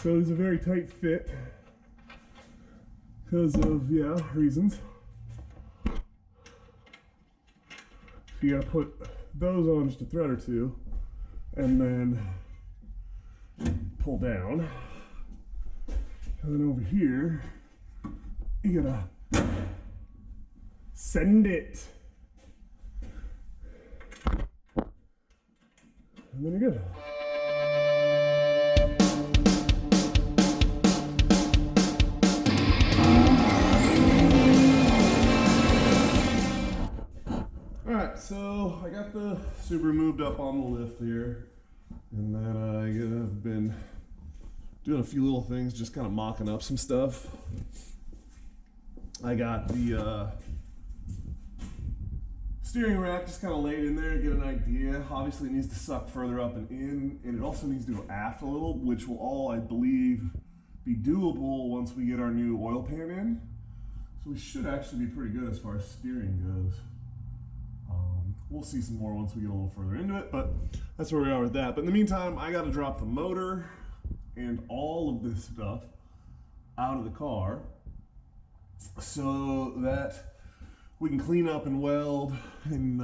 So it's a very tight fit because of, reasons. So you gotta put those on just a thread or two and then pull down. And then over here, you gotta send it. And then you're good. Alright, so I got the Subaru moved up on the lift here. And then I've been doing a few little things, just kind of mocking up some stuff. I got the steering rack just kind of laid in there, get an idea. Obviously it needs to suck further up and in, and it also needs to go aft a little, which will all, I believe, be doable once we get our new oil pan in. So we should actually be pretty good as far as steering goes. We'll see some more once we get a little further into it, but that's where we are with that. But in the meantime, I got to drop the motor and all of this stuff out of the car so that we can clean up and weld and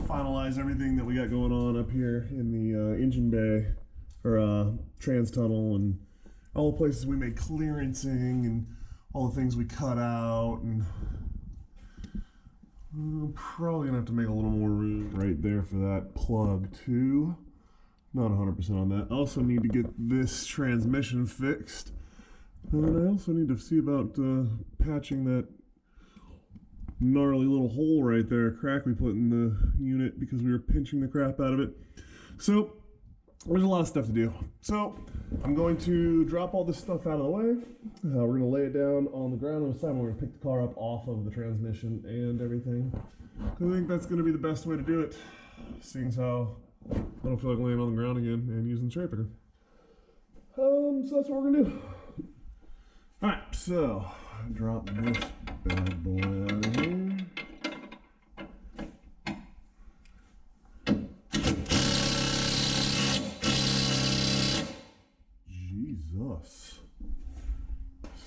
finalize everything that we got going on up here in the engine bay or trans tunnel, and all the places we made clearancing and all the things we cut out. And I'm probably gonna have to make a little more room right there for that plug too. Not 100% on that. I also need to get this transmission fixed. And I also need to see about patching that gnarly little hole right there, crack we put in the unit because we were pinching the crap out of it. So there's a lot of stuff to do. So I'm going to drop all this stuff out of the way. We're going to lay it down on the ground on the side. We're going to pick the car up off of the transmission and everything. I think that's going to be the best way to do it, seeing as how I don't feel like laying on the ground again and using the cherry picker. So that's what we're going to do. Alright, so drop this bad boy out of here. Jesus.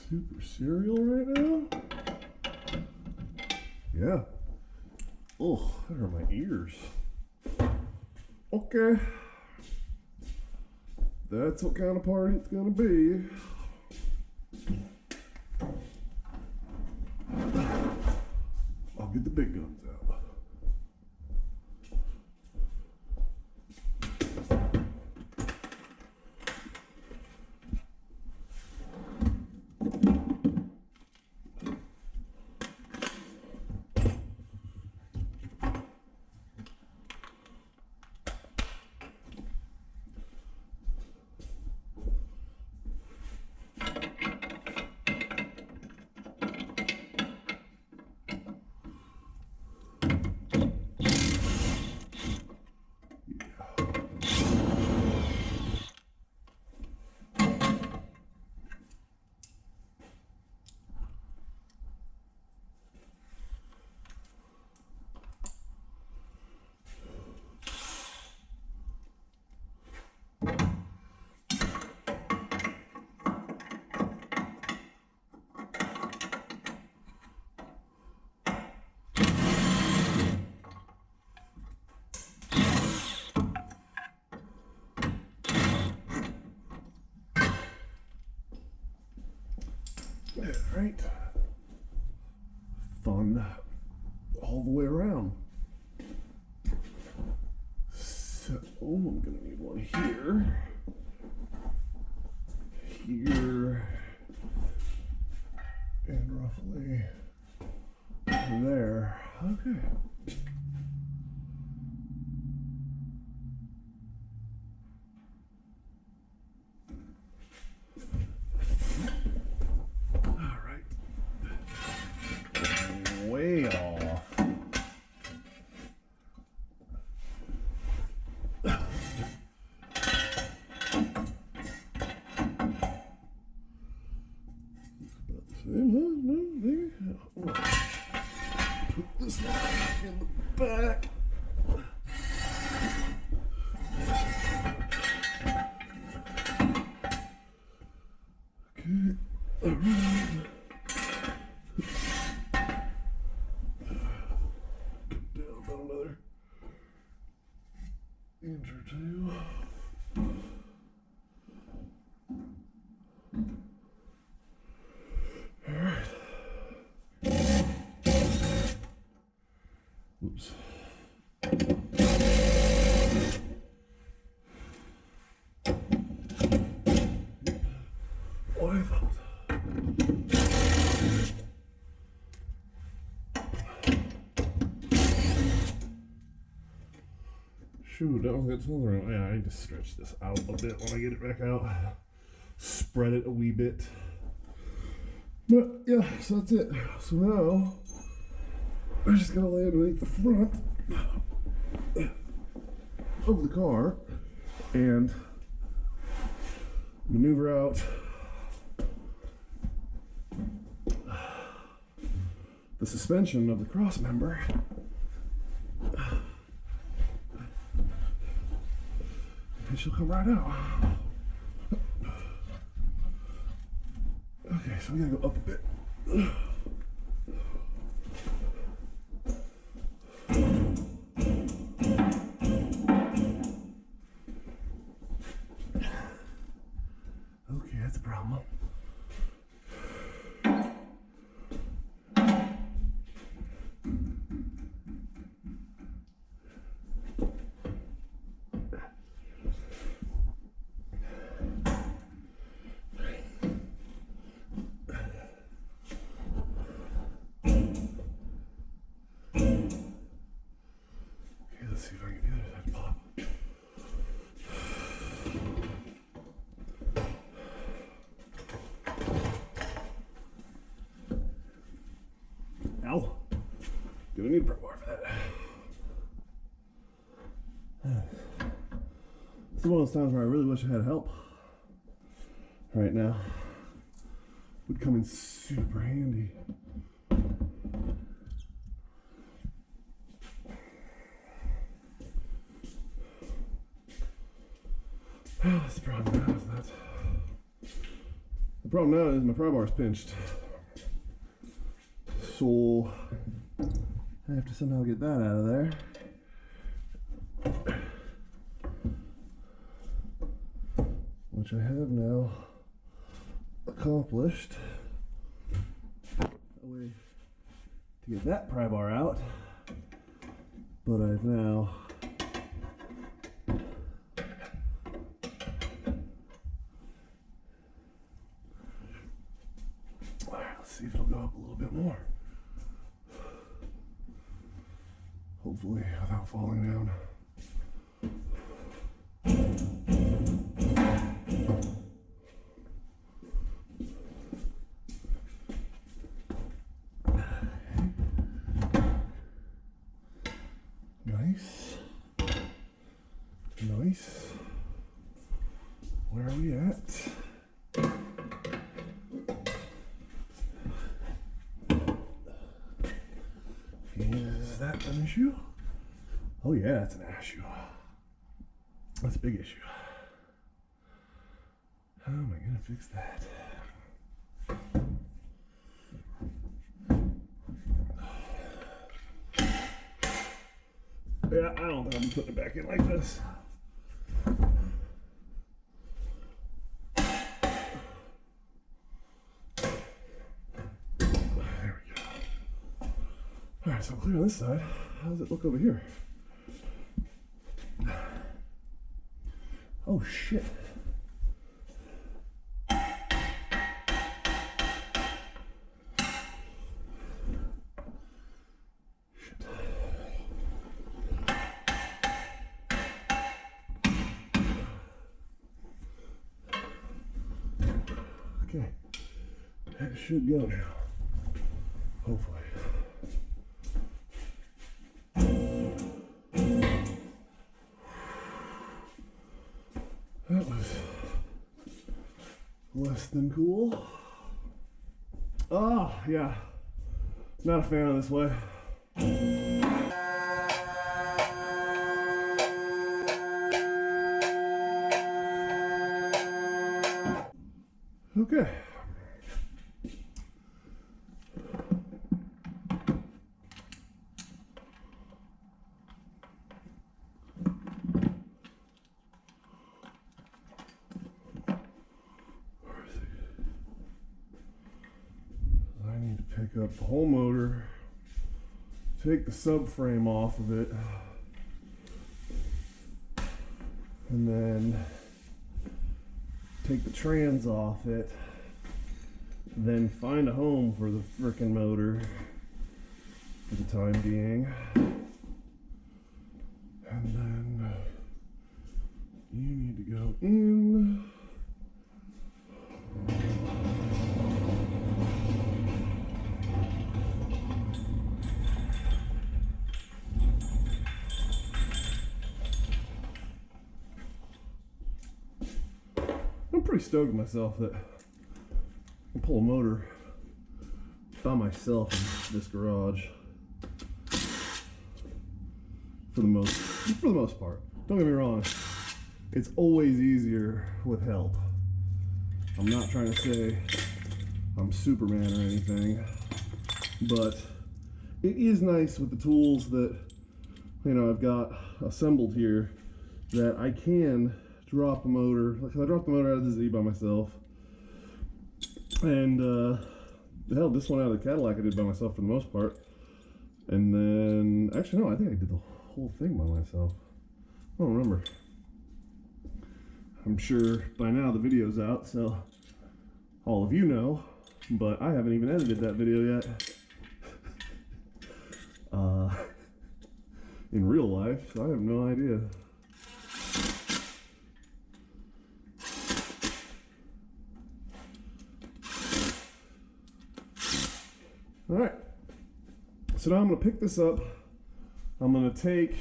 Super cereal right now? Yeah. Oh, that hurt my ears. Okay. That's what kind of party it's gonna be. I'll get the big guns out. Right, fun all the way around. So I'm gonna need one here, and roughly there. Okay. Way off. About the same, huh? No, maybe. Put this one back in Down about another inch or two. All right. Oops. What I thought. Shoot, that was good. Yeah, I need to stretch this out a bit when I get it back out. Spread it a wee bit. But yeah, so that's it. So now I just gotta lay underneath the front of the car and maneuver out the suspension of the cross member. And she'll come right out. Okay, so we gotta go up a bit. Okay, that's a problem. Let's see if I can get the other side to pop. Ow. Gonna need a pry bar for that. It's one of those times where I really wish I had help right now. Would come in super handy. That's the problem now, isn't it? The problem now is my pry bar is pinched. So I have to somehow get that out of there. Which I have now accomplished. A way to get that pry bar out. But I've now see if it'll go up a little bit more. Hopefully without falling down. Nice. Nice. Where are we at? Is that an issue? Oh yeah, that's an issue. That's a big issue. How am I gonna fix that? Yeah, I don't think I'm putting it back in like this. There we go. Alright, so I'm clear on this side. How does it look over here? Oh shit. Okay, that should go now, hopefully. That was less than cool. Oh, yeah, not a fan of this way. Okay, up the whole motor, take the subframe off of it, and then take the trans off it, then find a home for the frickin' motor for the time being. And then you need to go in. I'm pretty stoked with myself that I can pull a motor by myself in this garage for the most part. Don't get me wrong, it's always easier with help. I'm not trying to say I'm Superman or anything, but it is nice with the tools that, you know, I've got assembled here, that I can drop a motor. Like I dropped the motor out of the Z by myself, and hell, this one out of the Cadillac I did by myself for the most part. And then, actually no, I think I did the whole thing by myself. I don't remember. I'm sure by now the video's out, so all of you know, but I haven't even edited that video yet. In real life, so I have no idea. All right, so now I'm gonna pick this up. I'm gonna take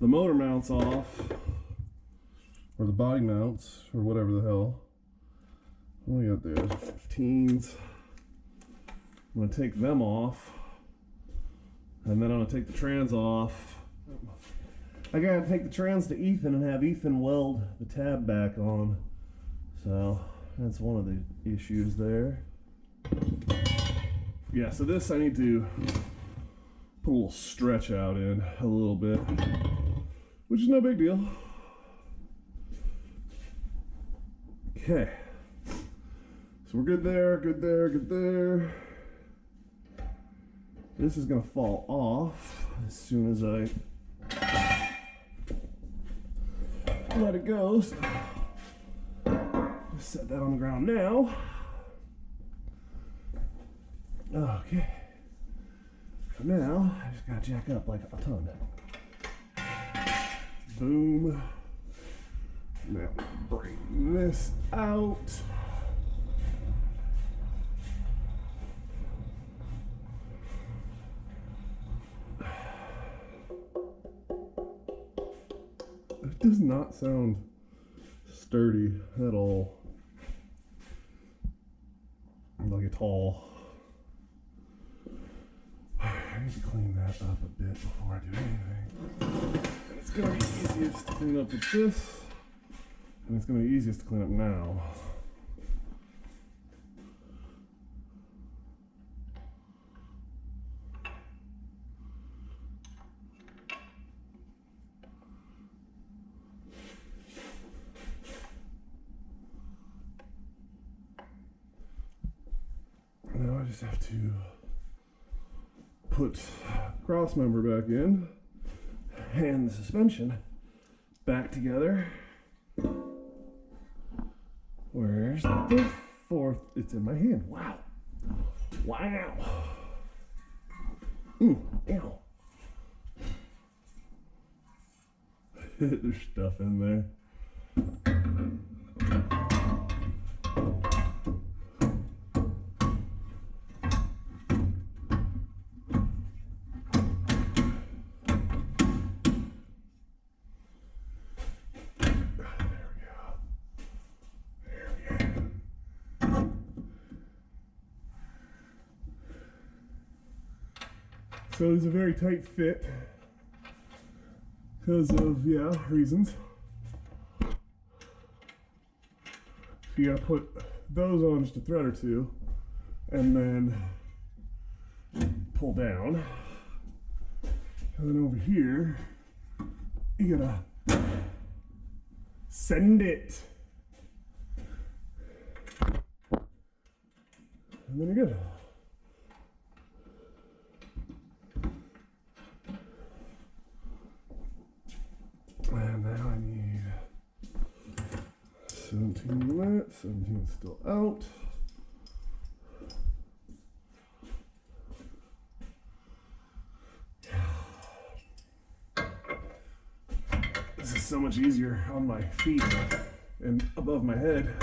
the motor mounts off, or the body mounts, or whatever the hell. What do we got there? 15s. I'm gonna take them off, and then I'm gonna take the trans off. I gotta take the trans to Ethan and have Ethan weld the tab back on. So that's one of the issues there. Yeah, so this I need to put a little stretch out in a little bit, which is no big deal. Okay, so we're good there, good there, good there. This is gonna fall off as soon as I let it go. So just set that on the ground now. Okay. For now, I just gotta jack up like a ton. Boom. Now bring this out. It does not sound sturdy at all. Like at all. I need to clean that up a bit before I do anything. And it's gonna be easiest to clean up with this, and it's gonna be easiest to clean up now. Now I just have to put cross member back in and the suspension back together. Where's the fourth? It's in my hand. Wow. Wow. Ow. There's stuff in there. So it's a very tight fit because of, yeah, reasons. So you gotta put those on just a thread or two and then pull down. And then over here, you gotta send it. And then you're good. 17 in that, 17 still out. This is so much easier on my feet and above my head.